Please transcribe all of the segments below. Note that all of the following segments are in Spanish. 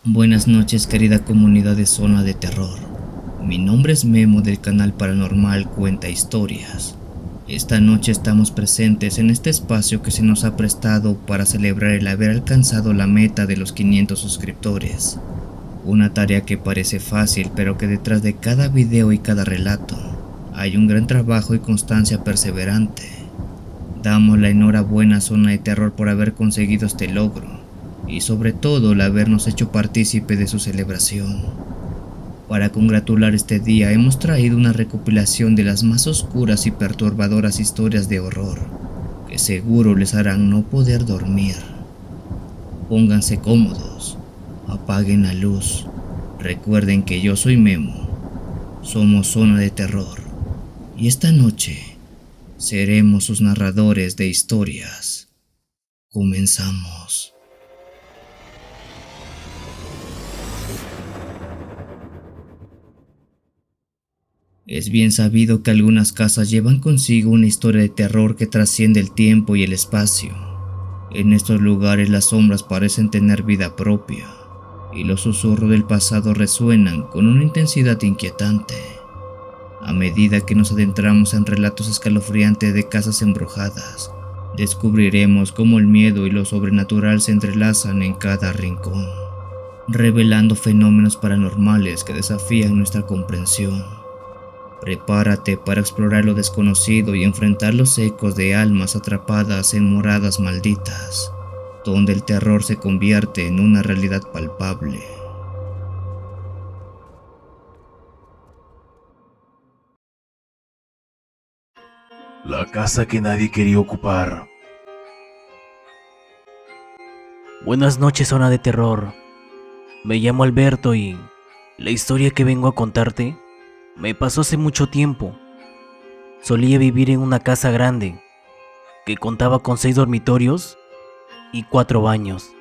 Buenas noches, querida comunidad de Zona de Terror. Mi nombre es Memo del canal Paranormal Cuenta Historias. Esta noche estamos presentes en este espacio que se nos ha prestado para celebrar el haber alcanzado la meta de los 500 suscriptores. Una tarea que parece fácil, pero que detrás de cada video y cada relato hay un gran trabajo y constancia perseverante. Damos la enhorabuena a Zona de Terror por haber conseguido este logro y sobre todo el habernos hecho partícipe de su celebración. Para congratular este día hemos traído una recopilación de las más oscuras y perturbadoras historias de horror que seguro les harán no poder dormir. Pónganse cómodos, apaguen la luz, recuerden que yo soy Memo, somos Zona de Terror y esta noche seremos sus narradores de historias. Comenzamos. Es bien sabido que algunas casas llevan consigo una historia de terror que trasciende el tiempo y el espacio. En estos lugares las sombras parecen tener vida propia y los susurros del pasado resuenan con una intensidad inquietante. A medida que nos adentramos en relatos escalofriantes de casas embrujadas, descubriremos cómo el miedo y lo sobrenatural se entrelazan en cada rincón, revelando fenómenos paranormales que desafían nuestra comprensión. Prepárate para explorar lo desconocido y enfrentar los ecos de almas atrapadas en moradas malditas, donde el terror se convierte en una realidad palpable. La casa que nadie quería ocupar. Buenas noches, Zona de Terror. Me llamo Alberto y la historia que vengo a contarte me pasó hace mucho tiempo. Solía vivir en una casa grande que contaba con 6 dormitorios y 4 baños.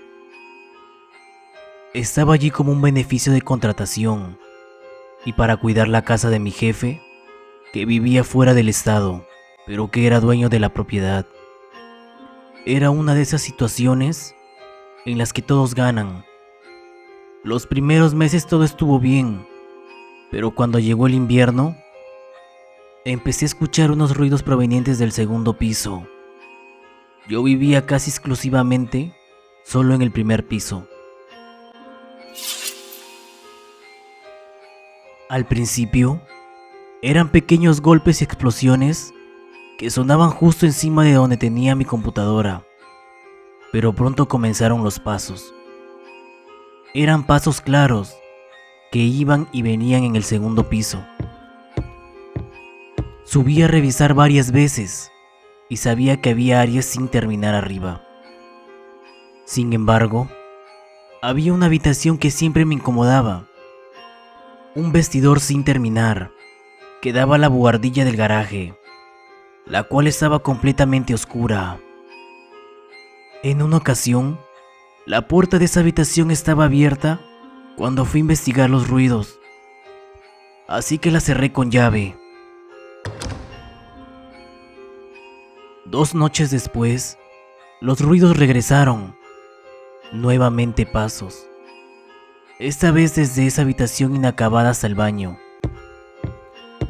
Estaba allí como un beneficio de contratación y para cuidar la casa de mi jefe, que vivía fuera del estado, pero que era dueño de la propiedad. Era una de esas situaciones en las que todos ganan. Los primeros meses todo estuvo bien, pero cuando llegó el invierno, empecé a escuchar unos ruidos provenientes del segundo piso. Yo vivía casi exclusivamente solo en el primer piso. Al principio, eran pequeños golpes y explosiones que sonaban justo encima de donde tenía mi computadora, pero pronto comenzaron los pasos. Eran pasos claros que iban y venían en el segundo piso. Subí a revisar varias veces y sabía que había áreas sin terminar arriba. Sin embargo, había una habitación que siempre me incomodaba. Un vestidor sin terminar que daba a la buhardilla del garaje, la cual estaba completamente oscura. En una ocasión, la puerta de esa habitación estaba abierta cuando fui a investigar los ruidos, así que la cerré con llave. 2 noches después, los ruidos regresaron. Nuevamente pasos. Esta vez desde esa habitación inacabada hasta el baño.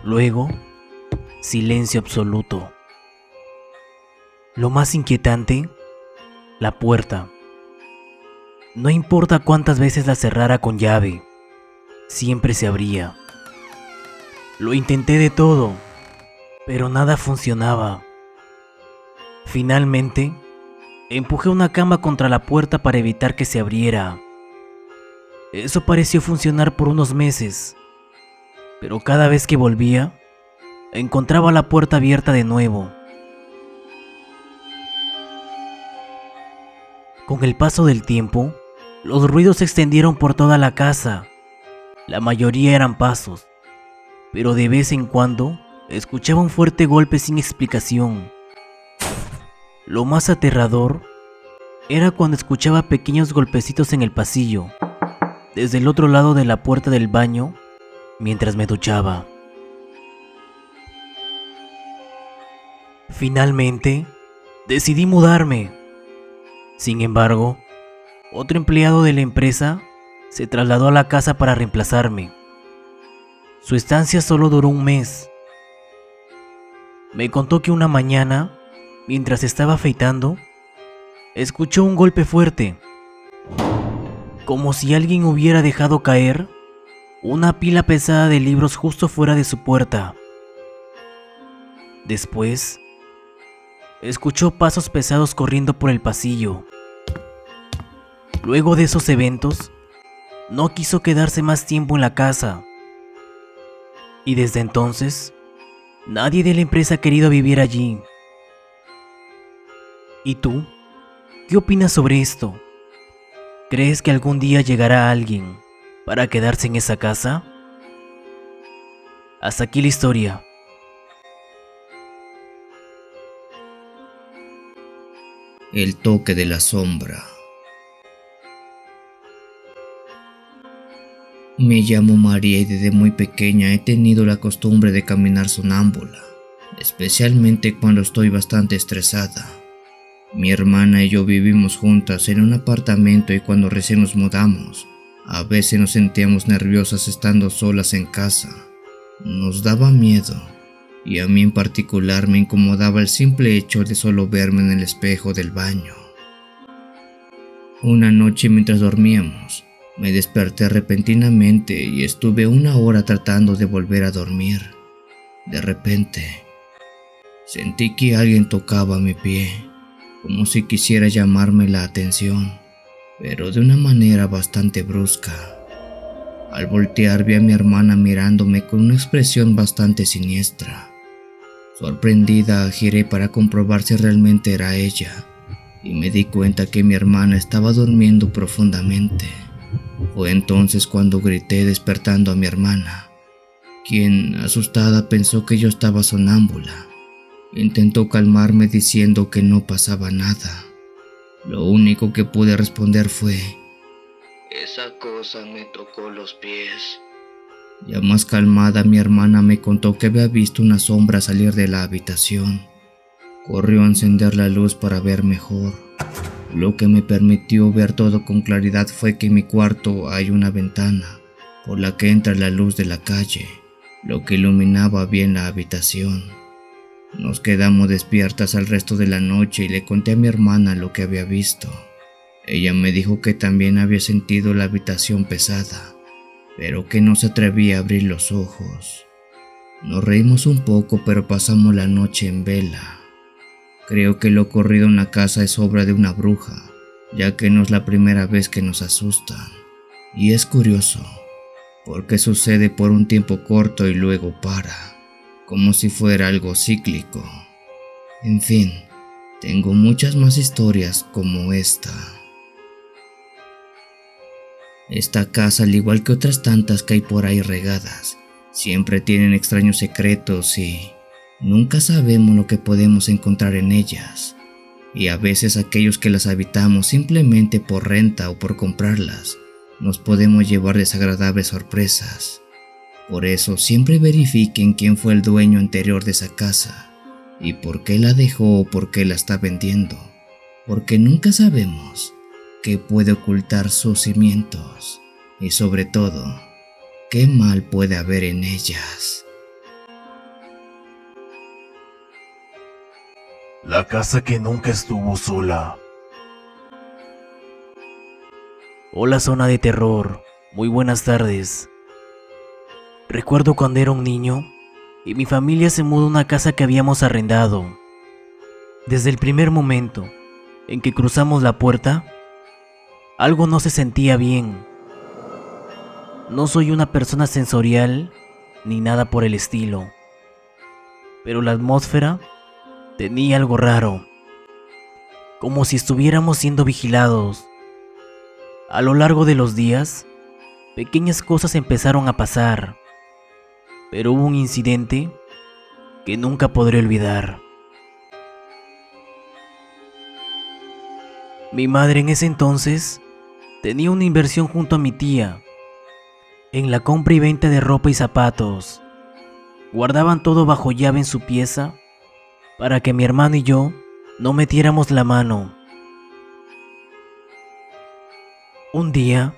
Luego, silencio absoluto. Lo más inquietante, la puerta. No importa cuántas veces la cerrara con llave, siempre se abría. Lo intenté de todo, pero nada funcionaba. Finalmente, empujé una cama contra la puerta para evitar que se abriera. Eso pareció funcionar por unos meses, pero cada vez que volvía, encontraba la puerta abierta de nuevo. Con el paso del tiempo, los ruidos se extendieron por toda la casa. La mayoría eran pasos, pero de vez en cuando escuchaba un fuerte golpe sin explicación. Lo más aterrador era cuando escuchaba pequeños golpecitos en el pasillo, desde el otro lado de la puerta del baño, mientras me duchaba. Finalmente, decidí mudarme. Sin embargo, otro empleado de la empresa se trasladó a la casa para reemplazarme. Su estancia solo duró un mes. Me contó que una mañana, mientras estaba afeitando, escuchó un golpe fuerte, como si alguien hubiera dejado caer una pila pesada de libros justo fuera de su puerta. Después, escuchó pasos pesados corriendo por el pasillo. Luego de esos eventos, no quiso quedarse más tiempo en la casa. Y desde entonces, nadie de la empresa ha querido vivir allí. ¿Y tú? ¿Qué opinas sobre esto? ¿Crees que algún día llegará alguien para quedarse en esa casa? Hasta aquí la historia. El toque de la sombra. Me llamo María y desde muy pequeña he tenido la costumbre de caminar sonámbula, especialmente cuando estoy bastante estresada. Mi hermana y yo vivimos juntas en un apartamento y cuando recién nos mudamos, a veces nos sentíamos nerviosas estando solas en casa. Nos daba miedo, y a mí en particular me incomodaba el simple hecho de solo verme en el espejo del baño. Una noche mientras dormíamos, me desperté repentinamente y estuve 1 hora tratando de volver a dormir. De repente, sentí que alguien tocaba mi pie, como si quisiera llamarme la atención, pero de una manera bastante brusca. Al voltear vi a mi hermana mirándome con una expresión bastante siniestra. Sorprendida, giré para comprobar si realmente era ella, y me di cuenta que mi hermana estaba durmiendo profundamente. Fue entonces cuando grité despertando a mi hermana, quien, asustada, pensó que yo estaba sonámbula. Intentó calmarme diciendo que no pasaba nada. Lo único que pude responder fue: "Esa cosa me tocó los pies". Ya más calmada, mi hermana me contó que había visto una sombra salir de la habitación. Corrió a encender la luz para ver mejor. Lo que me permitió ver todo con claridad fue que en mi cuarto hay una ventana por la que entra la luz de la calle, lo que iluminaba bien la habitación. Nos quedamos despiertas el resto de la noche y le conté a mi hermana lo que había visto. Ella me dijo que también había sentido la habitación pesada, pero que no se atrevía a abrir los ojos. Nos reímos un poco, pero pasamos la noche en vela. Creo que lo ocurrido en la casa es obra de una bruja, ya que no es la primera vez que nos asustan. Y es curioso, porque sucede por un tiempo corto y luego para, como si fuera algo cíclico. En fin, tengo muchas más historias como esta. Esta casa, al igual que otras tantas que hay por ahí regadas, siempre tienen extraños secretos y nunca sabemos lo que podemos encontrar en ellas. Y a veces aquellos que las habitamos simplemente por renta o por comprarlas, nos podemos llevar desagradables sorpresas. Por eso siempre verifiquen quién fue el dueño anterior de esa casa y por qué la dejó o por qué la está vendiendo, porque nunca sabemos qué puede ocultar sus cimientos y sobre todo, qué mal puede haber en ellas. La casa que nunca estuvo sola. Hola, zona de terror. Muy buenas tardes. Recuerdo cuando era un niño y mi familia se mudó a una casa que habíamos arrendado. Desde el primer momento en que cruzamos la puerta, algo no se sentía bien. No soy una persona sensorial ni nada por el estilo, pero la atmósfera tenía algo raro, como si estuviéramos siendo vigilados. A lo largo de los días, pequeñas cosas empezaron a pasar, pero hubo un incidente que nunca podré olvidar. Mi madre en ese entonces tenía una inversión junto a mi tía en la compra y venta de ropa y zapatos. Guardaban todo bajo llave en su pieza para que mi hermano y yo no metiéramos la mano. Un día,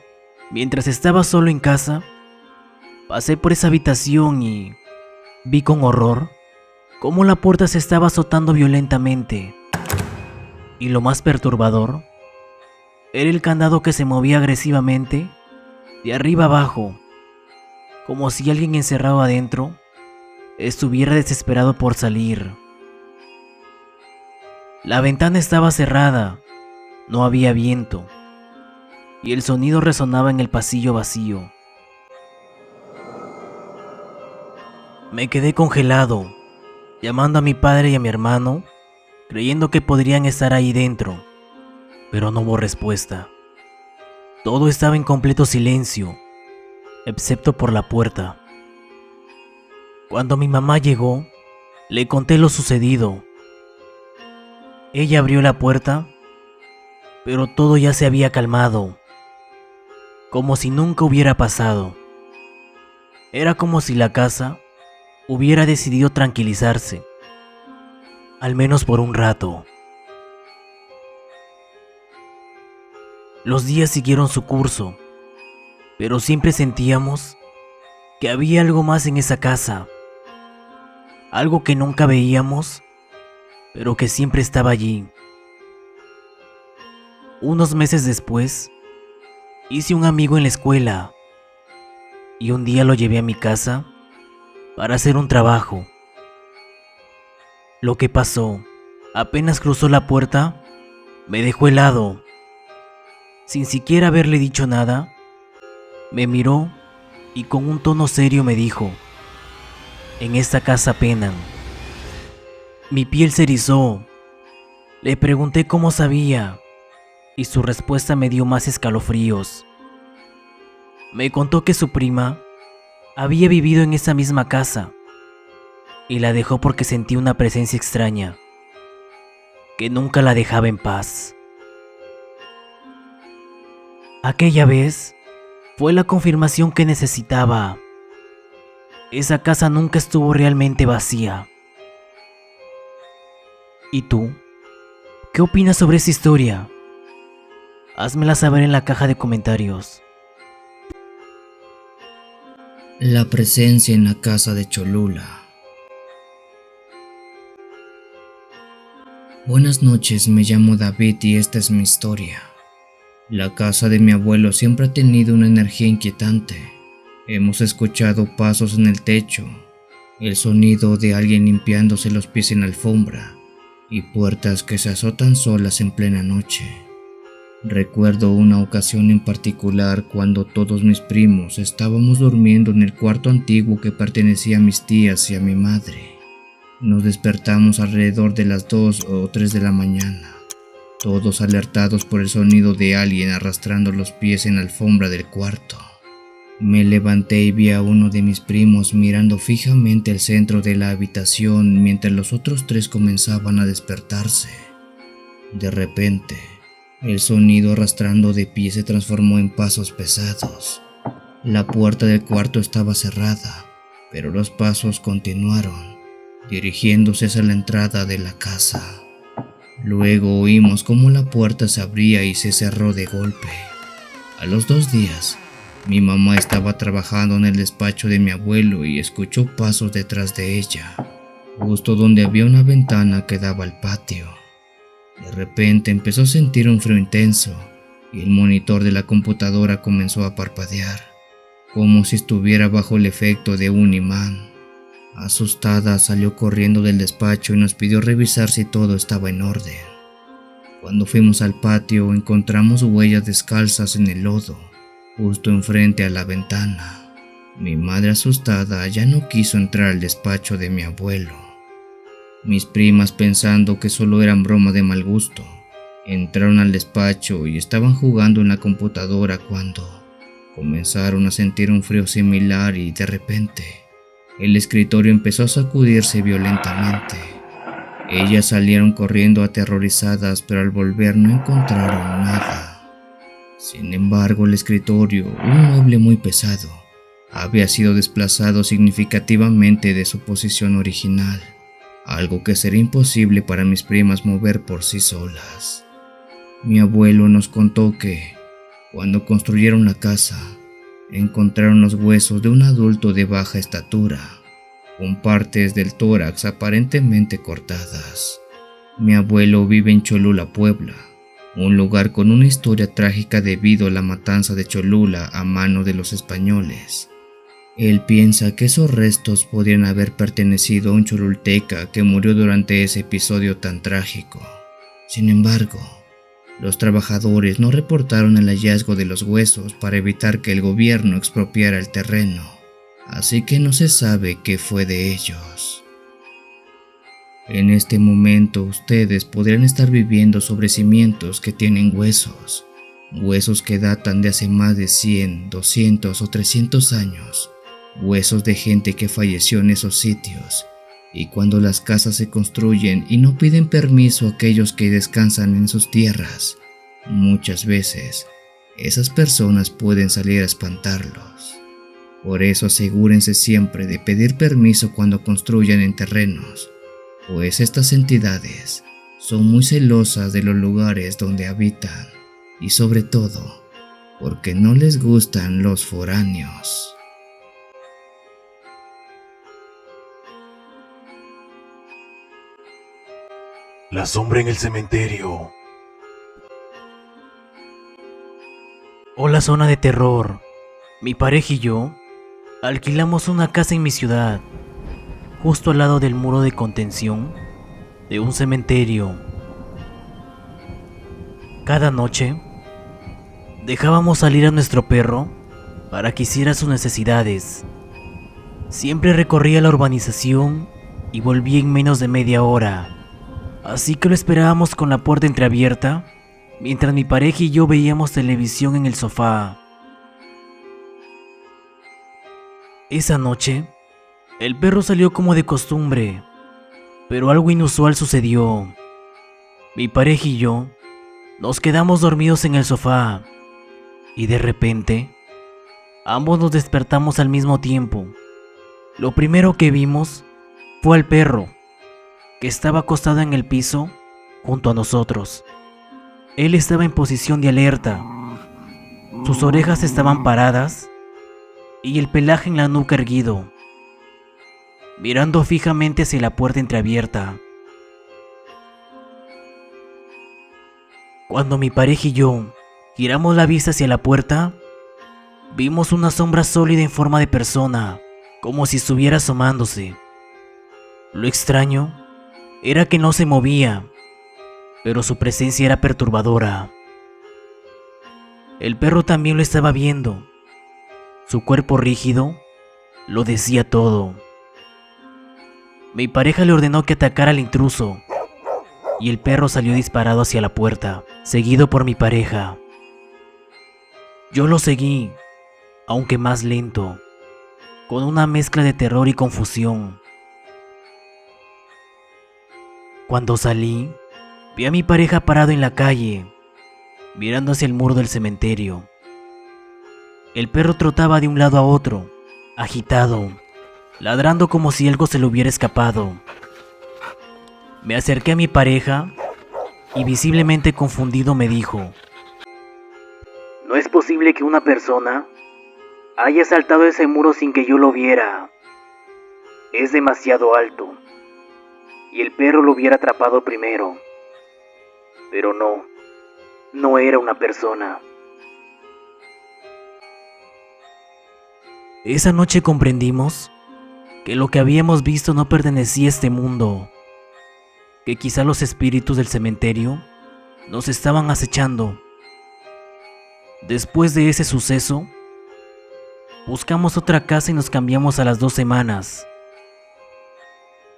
Mientras estaba solo en casa, pasé por esa habitación y vi con horror cómo la puerta se estaba azotando violentamente. Y lo más perturbador era el candado que se movía agresivamente de arriba abajo, como si alguien encerrado adentro estuviera desesperado por salir. La ventana estaba cerrada, no había viento, y el sonido resonaba en el pasillo vacío. Me quedé congelado, llamando a mi padre y a mi hermano, creyendo que podrían estar ahí dentro, pero no hubo respuesta. Todo estaba en completo silencio, excepto por la puerta. Cuando mi mamá llegó, le conté lo sucedido. Ella abrió la puerta, pero todo ya se había calmado, como si nunca hubiera pasado. Era como si la casa hubiera decidido tranquilizarse, al menos por un rato. Los días siguieron su curso, pero siempre sentíamos que había algo más en esa casa, algo que nunca veíamos, pero que siempre estaba allí. Unos meses después, hice un amigo en la escuela y un día lo llevé a mi casa para hacer un trabajo. Lo que pasó, apenas cruzó la puerta, me dejó helado. Sin siquiera haberle dicho nada, me miró y con un tono serio me dijo: en esta casa penan. Mi piel se erizó. Le pregunté cómo sabía y su respuesta me dio más escalofríos. Me contó que su prima había vivido en esa misma casa y la dejó porque sentía una presencia extraña que nunca la dejaba en paz. Aquella vez fue la confirmación que necesitaba. Esa casa nunca estuvo realmente vacía. ¿Y tú? ¿Qué opinas sobre esa historia? Házmela saber en la caja de comentarios. La presencia en la casa de Cholula. Buenas noches, me llamo David y esta es mi historia. La casa de mi abuelo siempre ha tenido una energía inquietante. Hemos escuchado pasos en el techo, el sonido de alguien limpiándose los pies en la alfombra y puertas que se azotan solas en plena noche. Recuerdo una ocasión en particular cuando todos mis primos estábamos durmiendo en el cuarto antiguo que pertenecía a mis tías y a mi madre. Nos despertamos alrededor de las 2 o 3 de la mañana, todos alertados por el sonido de alguien arrastrando los pies en la alfombra del cuarto. Me levanté y vi a uno de mis primos mirando fijamente el centro de la habitación mientras los otros 3 comenzaban a despertarse. De repente, el sonido arrastrando de pies se transformó en pasos pesados. La puerta del cuarto estaba cerrada, pero los pasos continuaron, dirigiéndose hacia la entrada de la casa. Luego oímos cómo la puerta se abría y se cerró de golpe. A los 2 días, mi mamá estaba trabajando en el despacho de mi abuelo y escuchó pasos detrás de ella, justo donde había una ventana que daba al patio. De repente empezó a sentir un frío intenso y el monitor de la computadora comenzó a parpadear, como si estuviera bajo el efecto de un imán. Asustada salió corriendo del despacho y nos pidió revisar si todo estaba en orden. Cuando fuimos al patio encontramos huellas descalzas en el lodo, justo enfrente a la ventana. Mi madre, asustada, ya no quiso entrar al despacho de mi abuelo. Mis primas, pensando que solo eran bromas de mal gusto, entraron al despacho y estaban jugando en la computadora cuando comenzaron a sentir un frío similar y de repente el escritorio empezó a sacudirse violentamente. Ellas salieron corriendo aterrorizadas, pero al volver no encontraron nada. Sin embargo, el escritorio, un mueble muy pesado, había sido desplazado significativamente de su posición original, algo que sería imposible para mis primas mover por sí solas. Mi abuelo nos contó que Cuando construyeron la casa, encontraron los huesos de un adulto de baja estatura, con partes del tórax aparentemente cortadas. Mi abuelo vive en Cholula, Puebla, un lugar con una historia trágica debido a la matanza de Cholula a mano de los españoles. Él piensa que esos restos podrían haber pertenecido a un cholulteca que murió durante ese episodio tan trágico. Sin embargo, los trabajadores no reportaron el hallazgo de los huesos para evitar que el gobierno expropiara el terreno, así que no se sabe qué fue de ellos. En este momento ustedes podrían estar viviendo sobre cimientos que tienen huesos, huesos que datan de hace más de 100, 200 o 300 años, huesos de gente que falleció en esos sitios. Y cuando las casas se construyen y no piden permiso a aquellos que descansan en sus tierras, muchas veces esas personas pueden salir a espantarlos. Por eso asegúrense siempre de pedir permiso cuando construyan en terrenos, pues estas entidades son muy celosas de los lugares donde habitan y sobre todo porque no les gustan los foráneos. La sombra en el cementerio. Hola, zona de terror. Mi pareja y yo alquilamos una casa en mi ciudad, justo al lado del muro de contención de un cementerio. Cada noche dejábamos salir a nuestro perro para que hiciera sus necesidades. Siempre recorría la urbanización y volvía en menos de media hora. Así que lo esperábamos con la puerta entreabierta, mientras mi pareja y yo veíamos televisión en el sofá. Esa noche, el perro salió como de costumbre, pero algo inusual sucedió. Mi pareja y yo nos quedamos dormidos en el sofá, y de repente, ambos nos despertamos al mismo tiempo. Lo primero que vimos fue al perro, que estaba acostado en el piso junto a nosotros. Él estaba en posición de alerta. Sus orejas estaban paradas y el pelaje en la nuca erguido, mirando fijamente hacia la puerta entreabierta. Cuando mi pareja y yo giramos la vista hacia la puerta, vimos una sombra sólida en forma de persona, como si estuviera asomándose. Lo extraño era que no se movía, pero su presencia era perturbadora. El perro también lo estaba viendo. Su cuerpo rígido lo decía todo. Mi pareja le ordenó que atacara al intruso, y el perro salió disparado hacia la puerta, seguido por mi pareja. Yo lo seguí, aunque más lento, con una mezcla de terror y confusión. Cuando salí, vi a mi pareja parado en la calle, mirando hacia el muro del cementerio. El perro trotaba de un lado a otro, agitado, ladrando como si algo se le hubiera escapado. Me acerqué a mi pareja y visiblemente confundido me dijo: "No es posible que una persona haya saltado ese muro sin que yo lo viera. Es demasiado alto. Y el perro lo hubiera atrapado primero. Pero no era una persona". Esa noche comprendimos que lo que habíamos visto no pertenecía a este mundo, que quizá los espíritus del cementerio nos estaban acechando. Después de ese suceso, buscamos otra casa y nos cambiamos a las 2 semanas.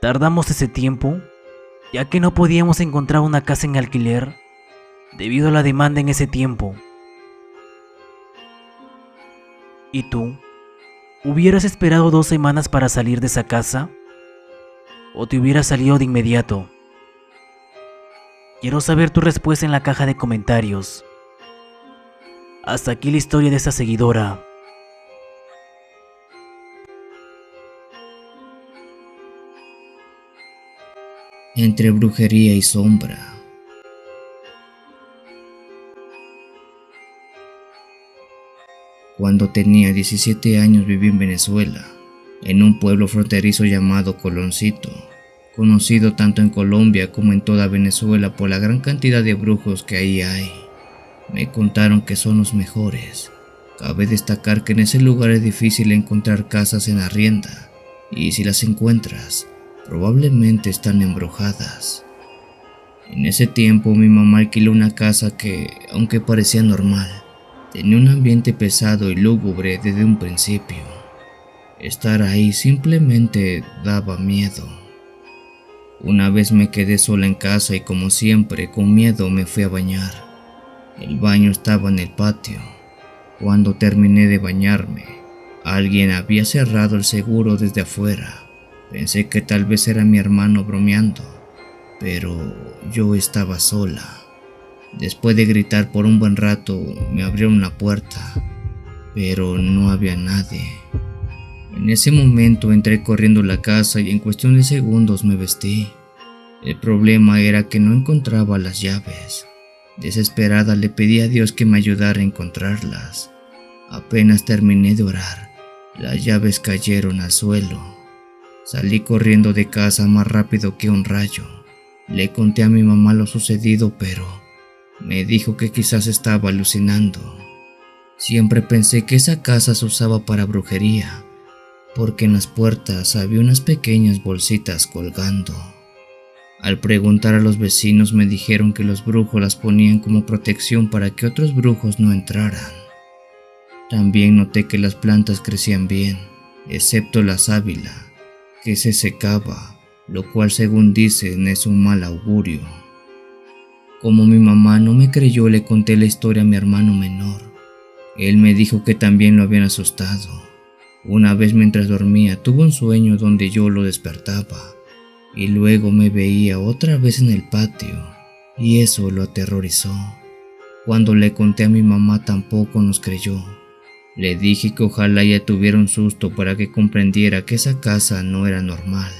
Tardamos ese tiempo, ya que no podíamos encontrar una casa en alquiler debido a la demanda en ese tiempo. ¿Y tú? ¿Hubieras esperado 2 semanas para salir de esa casa? ¿O te hubieras salido de inmediato? Quiero saber tu respuesta en la caja de comentarios. Hasta aquí la historia de esta seguidora. Entre brujería y sombra. Cuando tenía 17 años viví en Venezuela, en un pueblo fronterizo llamado Coloncito, conocido tanto en Colombia como en toda Venezuela por la gran cantidad de brujos que ahí hay. Me contaron que son los mejores. Cabe destacar que en ese lugar es difícil encontrar casas en arrienda, y si las encuentras, probablemente están embrujadas. En ese tiempo mi mamá alquiló una casa que, aunque parecía normal, tenía un ambiente pesado y lúgubre desde un principio. Estar ahí simplemente daba miedo. Una vez me quedé sola en casa y como siempre, con miedo me fui a bañar. El baño estaba en el patio. Cuando terminé de bañarme, alguien había cerrado el seguro desde afuera. Pensé que tal vez era mi hermano bromeando, pero yo estaba sola. Después de gritar por un buen rato, me abrieron la puerta, pero no había nadie. En ese momento entré corriendo a la casa y en cuestión de segundos me vestí. El problema era que no encontraba las llaves. Desesperada le pedí a Dios que me ayudara a encontrarlas. Apenas terminé de orar, las llaves cayeron al suelo. Salí corriendo de casa más rápido que un rayo. Le conté a mi mamá lo sucedido, pero me dijo que quizás estaba alucinando. Siempre pensé que esa casa se usaba para brujería, porque en las puertas había unas pequeñas bolsitas colgando. Al preguntar a los vecinos me dijeron que los brujos las ponían como protección para que otros brujos no entraran. También noté que las plantas crecían bien, excepto la sábila, que se secaba, lo cual según dicen es un mal augurio. Como mi mamá no me creyó, le conté la historia a mi hermano menor. Él me dijo que también lo habían asustado. Una vez mientras dormía tuvo un sueño donde yo lo despertaba y luego me veía otra vez en el patio y eso lo aterrorizó. Cuando le conté a mi mamá tampoco nos creyó. Le dije que ojalá ella tuviera un susto para que comprendiera que esa casa no era normal.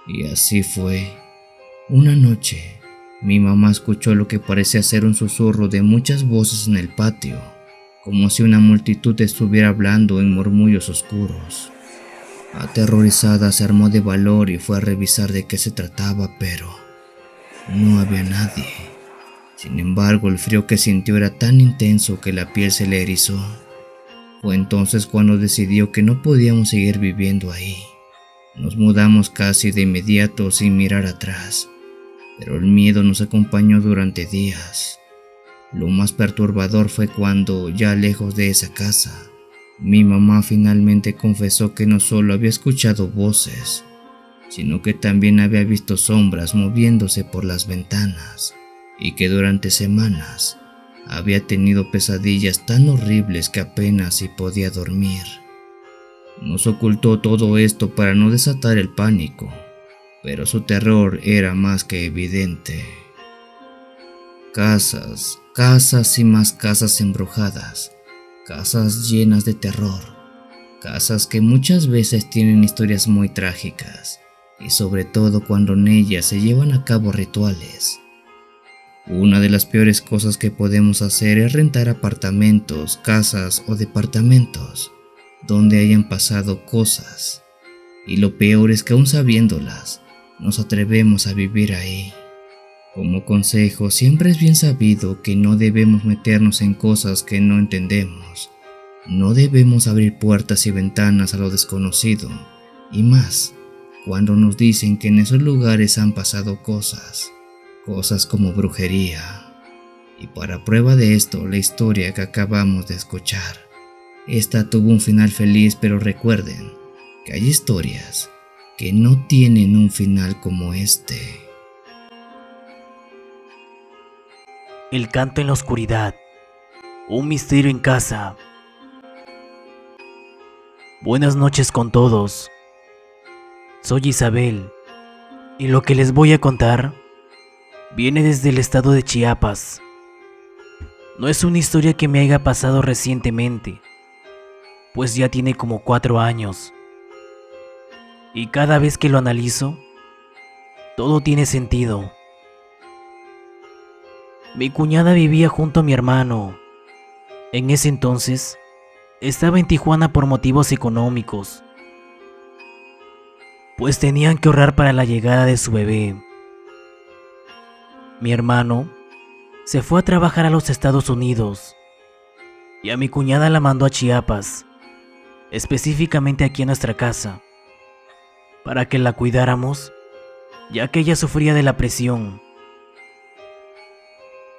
Y así fue. Una noche, mi mamá escuchó lo que parecía ser un susurro de muchas voces en el patio, como si una multitud estuviera hablando en murmullos oscuros. Aterrorizada se armó de valor y fue a revisar de qué se trataba, pero no había nadie. Sin embargo, el frío que sintió era tan intenso que la piel se le erizó. Fue entonces cuando decidió que no podíamos seguir viviendo ahí. Nos mudamos casi de inmediato sin mirar atrás, pero el miedo nos acompañó durante días. Lo más perturbador fue cuando, ya lejos de esa casa, mi mamá finalmente confesó que no solo había escuchado voces, sino que también había visto sombras moviéndose por las ventanas y que durante semanas había tenido pesadillas tan horribles que apenas si podía dormir. Nos ocultó todo esto para no desatar el pánico, pero su terror era más que evidente. Casas, casas y más casas embrujadas, casas llenas de terror, casas que muchas veces tienen historias muy trágicas, y sobre todo cuando en ellas se llevan a cabo rituales. Una de las peores cosas que podemos hacer es rentar apartamentos, casas o departamentos donde hayan pasado cosas, y lo peor es que aún sabiéndolas, nos atrevemos a vivir ahí. Como consejo, siempre es bien sabido que no debemos meternos en cosas que no entendemos. No debemos abrir puertas y ventanas a lo desconocido, y más cuando nos dicen que en esos lugares han pasado cosas como brujería. Y para prueba de esto, la historia que acabamos de escuchar. Esta tuvo un final feliz, pero recuerden que hay historias que no tienen un final como este. El canto en la oscuridad. Un misterio en casa. Buenas noches con todos. Soy Isabel, y lo que les voy a contar viene desde el estado de Chiapas. No es una historia que me haya pasado recientemente, pues ya tiene como 4 años. Y cada vez que lo analizo, todo tiene sentido. Mi cuñada vivía junto a mi hermano. En ese entonces, estaba en Tijuana por motivos económicos, pues tenían que ahorrar para la llegada de su bebé. Mi hermano se fue a trabajar a los Estados Unidos y a mi cuñada la mandó a Chiapas, específicamente aquí a nuestra casa, para que la cuidáramos, ya que ella sufría de la presión.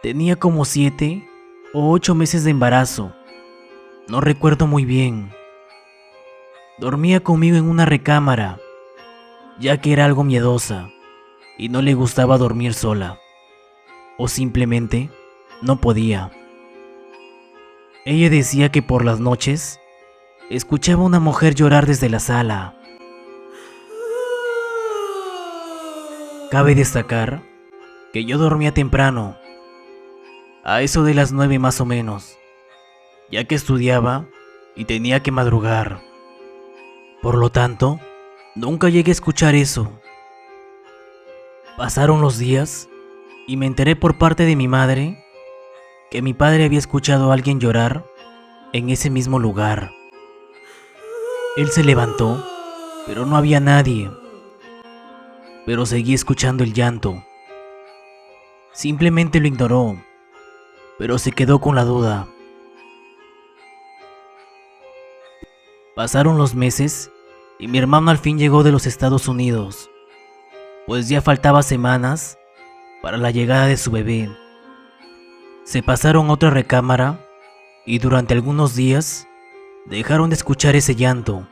Tenía como 7 o 8 meses de embarazo, no recuerdo muy bien. Dormía conmigo en una recámara, ya que era algo miedosa y no le gustaba dormir sola, o simplemente no podía. Ella decía que por las noches escuchaba a una mujer llorar desde la sala. Cabe destacar que yo dormía temprano, a eso de las 9 más o menos, ya que estudiaba y tenía que madrugar. Por lo tanto, nunca llegué a escuchar eso. Pasaron los días y me enteré por parte de mi madre que mi padre había escuchado a alguien llorar en ese mismo lugar. Él se levantó, pero no había nadie. Pero seguí escuchando el llanto. Simplemente lo ignoró, pero se quedó con la duda. Pasaron los meses y mi hermano al fin llegó de los Estados Unidos, pues ya faltaba semanas para la llegada de su bebé. Se pasaron a otra recámara y durante algunos días dejaron de escuchar ese llanto.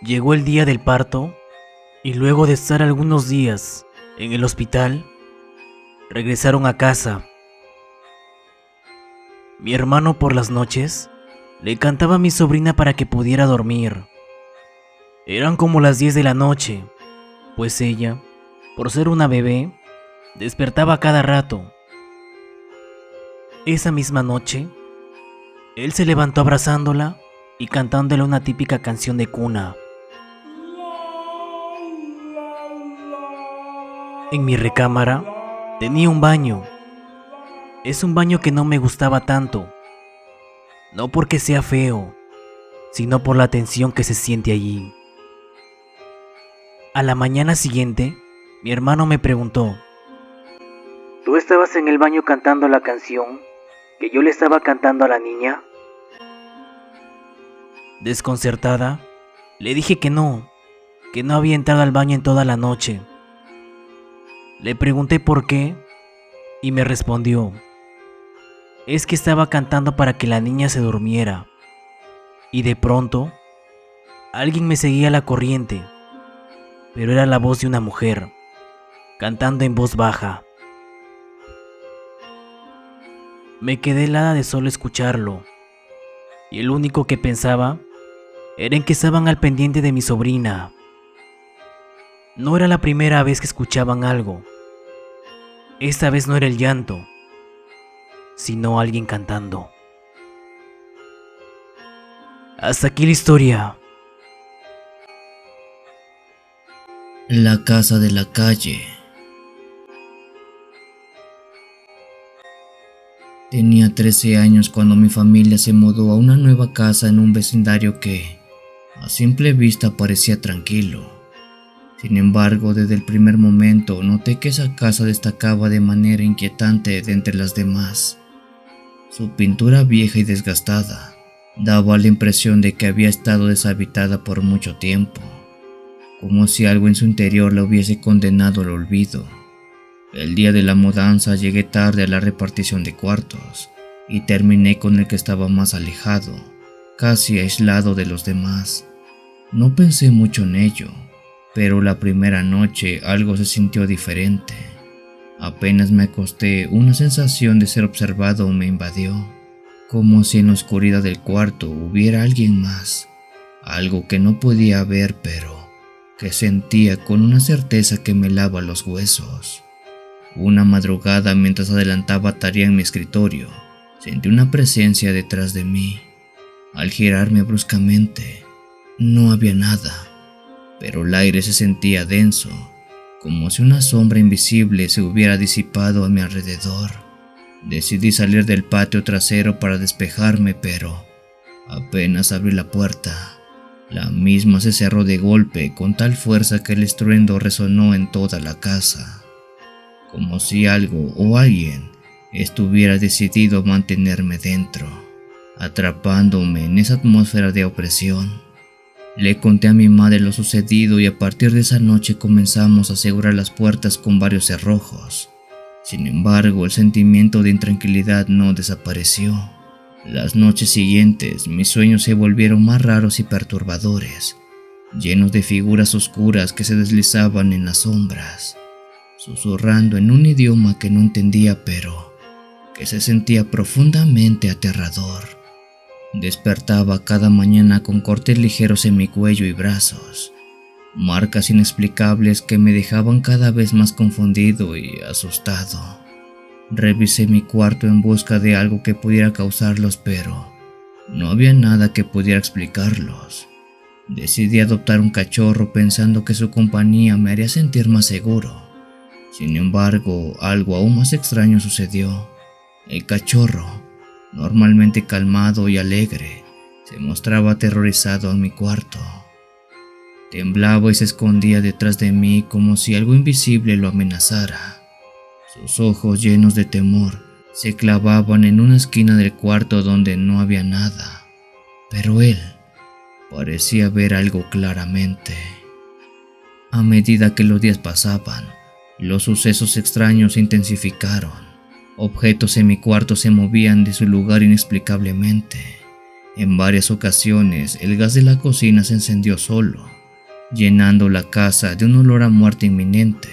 Llegó el día del parto y luego de estar algunos días en el hospital, regresaron a casa. Mi hermano por las noches le cantaba a mi sobrina para que pudiera dormir. Eran como las 10 de la noche, pues ella, por ser una bebé, despertaba cada rato. Esa misma noche, él se levantó abrazándola y cantándole una típica canción de cuna. En mi recámara tenía un baño. Es un baño que no me gustaba tanto, no porque sea feo, sino por la tensión que se siente allí. A la mañana siguiente, mi hermano me preguntó: ¿tú estabas en el baño cantando la canción que yo le estaba cantando a la niña? Desconcertada, le dije que no había entrado al baño en toda la noche. Le pregunté por qué y me respondió: es que estaba cantando para que la niña se durmiera. Y de pronto, alguien me seguía la corriente, pero era la voz de una mujer, cantando en voz baja. Me quedé helada de solo escucharlo, y el único que pensaba era en que estaban al pendiente de mi sobrina. No era la primera vez que escuchaban algo. Esta vez no era el llanto, sino alguien cantando. Hasta aquí la historia. La casa de la calle. Tenía 13 años cuando mi familia se mudó a una nueva casa en un vecindario que, a simple vista, parecía tranquilo. Sin embargo, desde el primer momento noté que esa casa destacaba de manera inquietante de entre las demás. Su pintura vieja y desgastada daba la impresión de que había estado deshabitada por mucho tiempo, como si algo en su interior la hubiese condenado al olvido. El día de la mudanza llegué tarde a la repartición de cuartos y terminé con el que estaba más alejado, casi aislado de los demás. No pensé mucho en ello, pero la primera noche algo se sintió diferente. Apenas me acosté, una sensación de ser observado me invadió, como si en la oscuridad del cuarto hubiera alguien más, algo que no podía ver pero que sentía con una certeza que me helaba los huesos. Una madrugada, mientras adelantaba tarea en mi escritorio, sentí una presencia detrás de mí. Al girarme bruscamente, no había nada, pero el aire se sentía denso, como si una sombra invisible se hubiera disipado a mi alrededor. Decidí salir del patio trasero para despejarme, pero Apenas abrí la puerta, la misma se cerró de golpe con tal fuerza que el estruendo resonó en toda la casa, como si algo o alguien estuviera decidido a mantenerme dentro, atrapándome en esa atmósfera de opresión. Le conté a mi madre lo sucedido y a partir de esa noche comenzamos a asegurar las puertas con varios cerrojos. Sin embargo, el sentimiento de intranquilidad no desapareció. Las noches siguientes, mis sueños se volvieron más raros y perturbadores, llenos de figuras oscuras que se deslizaban en las sombras, susurrando en un idioma que no entendía, pero que se sentía profundamente aterrador. Despertaba cada mañana con cortes ligeros en mi cuello y brazos, marcas inexplicables que me dejaban cada vez más confundido y asustado. Revisé mi cuarto en busca de algo que pudiera causarlos, pero no había nada que pudiera explicarlos. Decidí adoptar un cachorro pensando que su compañía me haría sentir más seguro. Sin embargo, algo aún más extraño sucedió. El cachorro, normalmente calmado y alegre, se mostraba aterrorizado en mi cuarto. Temblaba y se escondía detrás de mí como si algo invisible lo amenazara. Sus ojos, llenos de temor, se clavaban en una esquina del cuarto donde no había nada, pero él parecía ver algo claramente. A medida que los días pasaban, los sucesos extraños se intensificaron. Objetos en mi cuarto se movían de su lugar inexplicablemente. En varias ocasiones, el gas de la cocina se encendió solo, llenando la casa de un olor a muerte inminente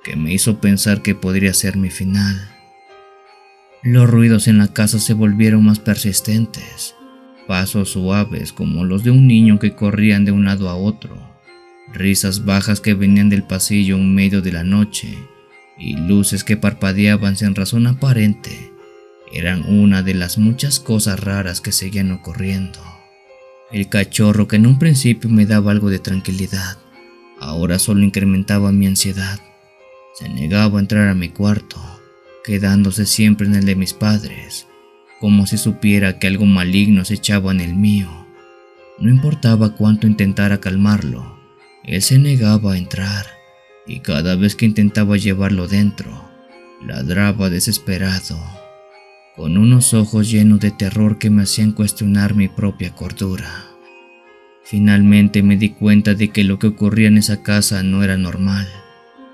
que me hizo pensar que podría ser mi final. Los ruidos en la casa se volvieron más persistentes, pasos suaves como los de un niño que corrían de un lado a otro, risas bajas que venían del pasillo en medio de la noche y luces que parpadeaban sin razón aparente. Eran una de las muchas cosas raras que seguían ocurriendo. El cachorro, que en un principio me daba algo de tranquilidad, ahora solo incrementaba mi ansiedad. Se negaba a entrar a mi cuarto, quedándose siempre en el de mis padres, como si supiera que algo maligno se echaba en el mío. No importaba cuánto intentara calmarlo, él se negaba a entrar, y cada vez que intentaba llevarlo dentro, ladraba desesperado, con unos ojos llenos de terror que me hacían cuestionar mi propia cordura. Finalmente me di cuenta de que lo que ocurría en esa casa no era normal.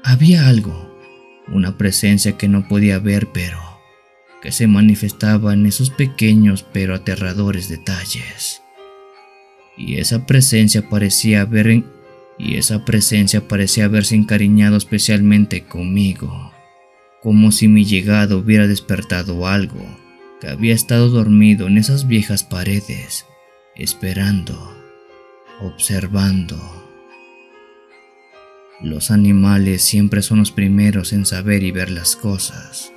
Había algo, una presencia que no podía ver, pero que se manifestaba en esos pequeños pero aterradores detalles. Y esa presencia parecía haberse encariñado especialmente conmigo, como si mi llegada hubiera despertado algo que había estado dormido en esas viejas paredes, esperando, observando. Los animales siempre son los primeros en saber y ver las cosas.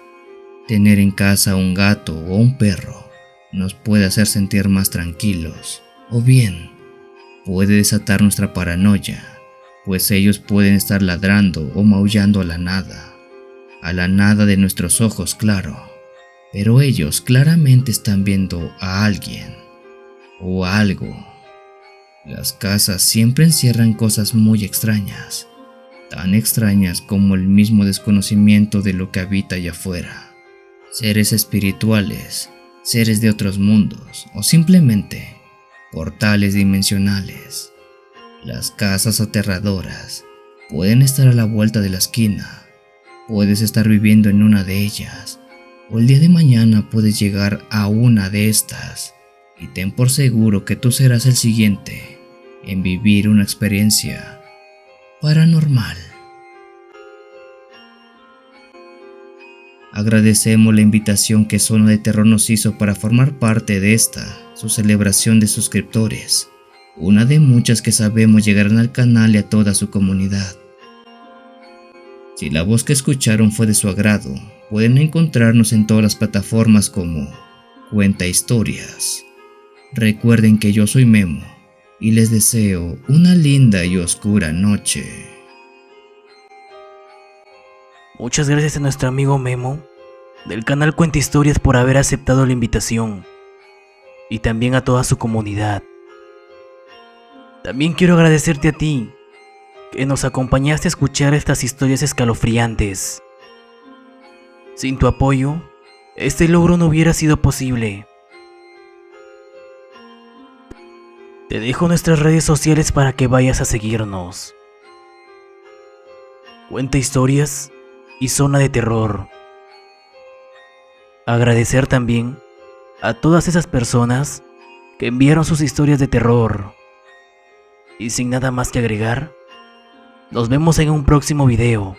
Tener en casa un gato o un perro nos puede hacer sentir más tranquilos, o bien puede desatar nuestra paranoia, pues ellos pueden estar ladrando o maullando a la nada de nuestros ojos, claro, pero ellos claramente están viendo a alguien o a algo. Las casas siempre encierran cosas muy extrañas, tan extrañas como el mismo desconocimiento de lo que habita allá afuera. Seres espirituales, seres de otros mundos o simplemente portales dimensionales. Las casas aterradoras pueden estar a la vuelta de la esquina. Puedes estar viviendo en una de ellas, o el día de mañana puedes llegar a una de estas, y ten por seguro que tú serás el siguiente en vivir una experiencia paranormal. Agradecemos la invitación que Zona de Terror nos hizo para formar parte de esta, su celebración de suscriptores, una de muchas que sabemos llegarán al canal y a toda su comunidad. Si la voz que escucharon fue de su agrado, pueden encontrarnos en todas las plataformas como Cuenta Historias. Recuerden que yo soy Memo y les deseo una linda y oscura noche. Muchas gracias a nuestro amigo Memo del canal Cuenta Historias por haber aceptado la invitación. y también a toda su comunidad. También quiero agradecerte a ti, que nos acompañaste a escuchar estas historias escalofriantes. Sin tu apoyo, este logro no hubiera sido posible. Te dejo nuestras redes sociales para que vayas a seguirnos. Cuenta Historias y Zona de Terror. Agradecer también a todas esas personas que enviaron sus historias de terror. Y sin nada más que agregar, nos vemos en un próximo video.